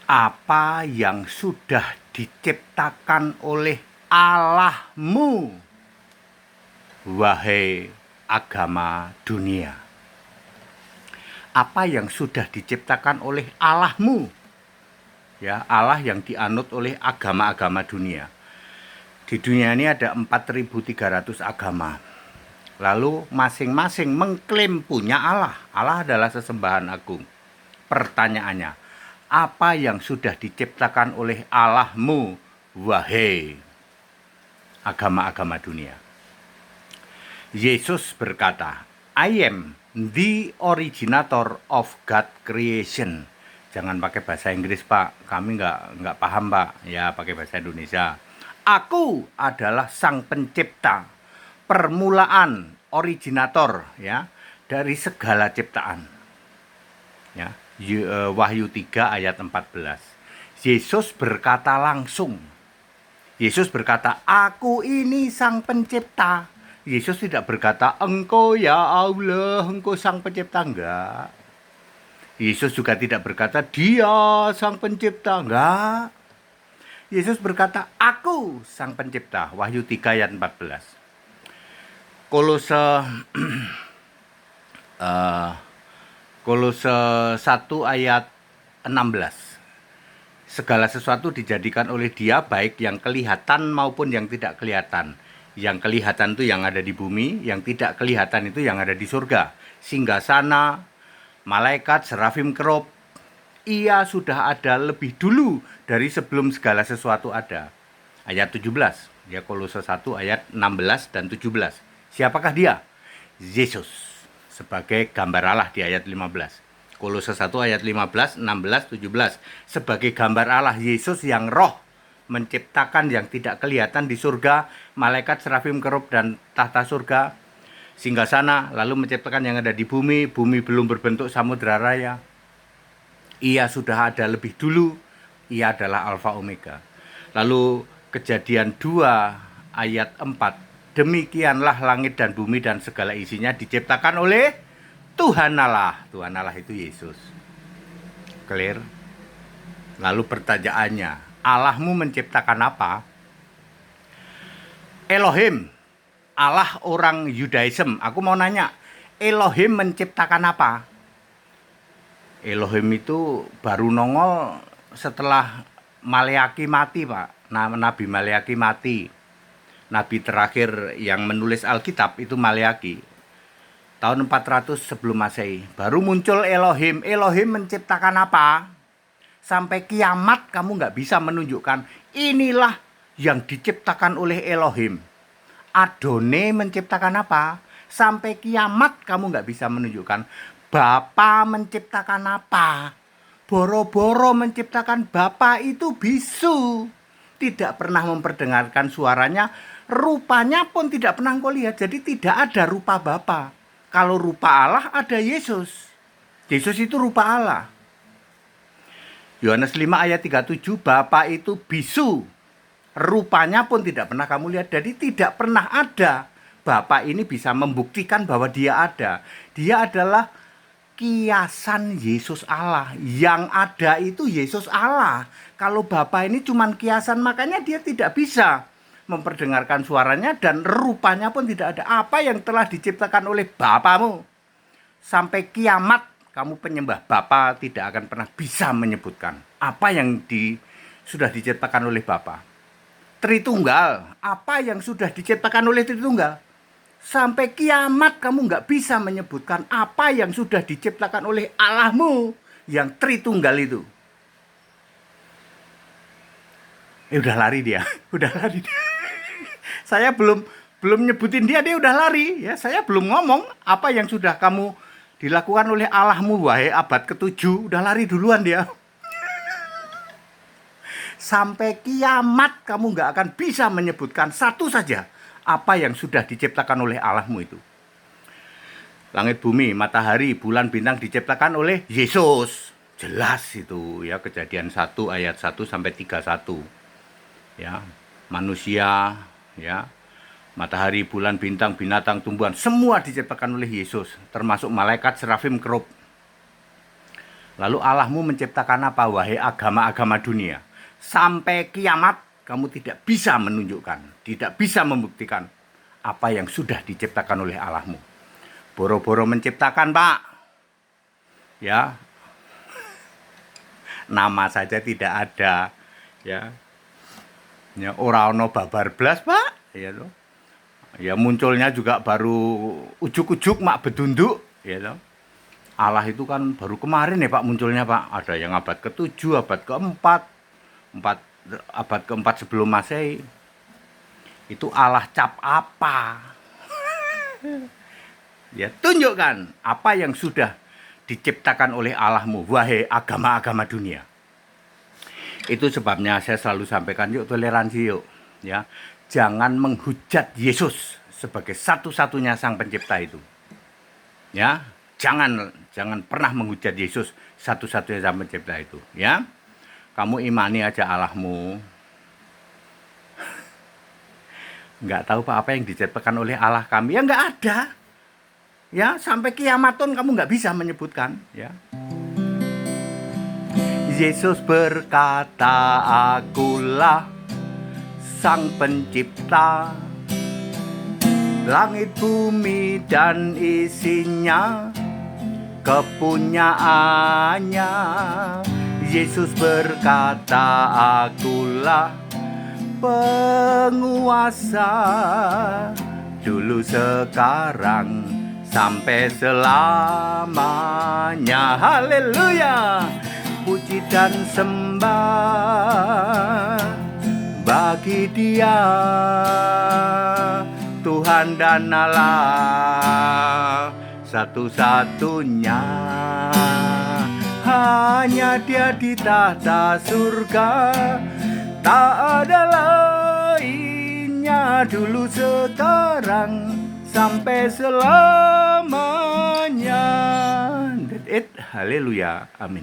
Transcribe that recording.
Apa yang sudah diciptakan oleh Allahmu, wahai agama dunia? Apa yang sudah diciptakan oleh Allahmu, ya, Allah yang dianut oleh agama-agama dunia. Di dunia ini ada 4.300 agama. Lalu masing-masing mengklaim punya Allah. Allah adalah sesembahan agung. Pertanyaannya, apa yang sudah diciptakan oleh Allahmu, wahai agama-agama dunia? Yesus berkata, I am the originator of God creation. Jangan pakai bahasa Inggris, Pak. Kami nggak paham, Pak. Ya, pakai bahasa Indonesia. Aku adalah sang pencipta, permulaan, originator, ya, dari segala ciptaan. Ya, Wahyu 3 ayat 14. Yesus berkata langsung. Yesus berkata, aku ini sang pencipta. Yesus tidak berkata, engkau ya Allah, engkau sang pencipta. Enggak. Yesus juga tidak berkata, dia sang pencipta. Enggak. Yesus berkata, aku sang pencipta. Wahyu 3 ayat 14. Kolose 1 ayat 16. Segala sesuatu dijadikan oleh Dia, baik yang kelihatan maupun yang tidak kelihatan. Yang kelihatan itu yang ada di bumi, yang tidak kelihatan itu yang ada di surga. Singgasana, malaikat, serafim, kerub, ia sudah ada lebih dulu dari sebelum segala sesuatu ada. Ayat 17. Ya, Kolose 1 ayat 16 dan 17. Siapakah dia? Yesus sebagai gambar Allah di ayat 15. Kolose 1 ayat 15, 16, 17. Sebagai gambar Allah, Yesus yang roh menciptakan yang tidak kelihatan di surga, malaikat, serafim, kerub, dan tahta surga, singgasana, lalu menciptakan yang ada di bumi. Bumi belum berbentuk samudra raya. Ia sudah ada lebih dulu. Ia adalah Alfa Omega. Lalu Kejadian 2 ayat 4. Demikianlah langit dan bumi dan segala isinya diciptakan oleh Tuhan Allah. Tuhan Allah itu Yesus. Clear? Lalu pertanyaannya, Allahmu menciptakan apa? Elohim, Allah orang Yudaism. Aku mau nanya, Elohim menciptakan apa? Elohim itu baru nongol setelah Maleaki mati, Pak. Nabi Maleaki mati. Nabi terakhir yang menulis Alkitab itu Maleaki. Tahun 400 sebelum Masehi. Baru muncul Elohim. Elohim menciptakan apa? Sampai kiamat kamu nggak bisa menunjukkan. Inilah yang diciptakan oleh Elohim. Adone menciptakan apa? Sampai kiamat kamu nggak bisa menunjukkan. Bapa menciptakan apa? Boro-boro menciptakan Bapa itu bisu. Tidak pernah memperdengarkan suaranya. Rupanya pun tidak pernah kau lihat. Jadi tidak ada rupa Bapa. Kalau rupa Allah ada Yesus. Yesus itu rupa Allah. Yohanes 5 ayat 37, Bapa itu bisu. Rupanya pun tidak pernah kamu lihat. Jadi tidak pernah ada. Bapa ini bisa membuktikan bahwa dia ada. Dia adalah kiasan Yesus Allah. Yang ada itu Yesus Allah. Kalau Bapa ini cuma kiasan, makanya dia tidak bisa memperdengarkan suaranya dan rupanya pun tidak ada. Apa yang telah diciptakan oleh Bapamu, sampai kiamat kamu penyembah Bapa tidak akan pernah bisa menyebutkan apa yang sudah diciptakan oleh Bapa. Tritunggal, apa yang sudah diciptakan oleh Tritunggal, sampai kiamat kamu nggak bisa menyebutkan apa yang sudah diciptakan oleh Allahmu yang Tritunggal itu. Udah lari dia, udah lari dia. Saya belum nyebutin dia udah lari. Ya, saya belum ngomong apa yang sudah kamu dilakukan oleh Allahmu, wahai abad ke-7. Udah lari duluan dia. Sampai kiamat kamu nggak akan bisa menyebutkan satu saja apa yang sudah diciptakan oleh Allahmu itu. Langit, bumi, matahari, bulan, bintang diciptakan oleh Yesus. Jelas itu ya, Kejadian 1 ayat 1 sampai 31. Ya, manusia, ya, matahari, bulan, bintang, binatang, tumbuhan, semua diciptakan oleh Yesus, termasuk malaikat, serafim, kerub. Lalu Allahmu menciptakan apa, wahai agama-agama dunia? Sampai kiamat kamu tidak bisa menunjukkan, tidak bisa membuktikan apa yang sudah diciptakan oleh Allahmu. Boro-boro menciptakan, Pak. Ya. Nama saja tidak ada, ya. Ya ora ono babar blas, Pak. Ya toh. Ya munculnya juga baru ujuk-ujuk mak bedunduk, ya toh. Allah itu kan baru kemarin ya Pak munculnya Pak. Ada yang abad ke-7, abad ke-4, abad ke-4 sebelum Masehi. Itu Allah cap apa? Ya tunjukkan apa yang sudah diciptakan oleh Allahmu, wahai agama-agama dunia. Itu sebabnya saya selalu sampaikan, yuk toleransi yuk. Ya, jangan menghujat Yesus sebagai satu-satunya sang pencipta itu. Ya, jangan pernah menghujat Yesus satu-satunya sang pencipta itu. Ya, kamu imani aja Allahmu. Nggak tahu Pak apa yang diciptakan oleh Allah kami, ya nggak ada. Ya, sampai kiamatun kamu nggak bisa menyebutkan. Ya. Yesus berkata, akulah sang pencipta langit bumi dan isinya kepunyaannya. Yesus berkata, akulah penguasa dulu sekarang sampai selamanya. Haleluya, puji dan sembah bagi Dia, Tuhan dan Allah satu-satunya. Hanya Dia di tahta surga, tak ada lainnya, dulu sekarang sampai selamanya. Haleluya, amin.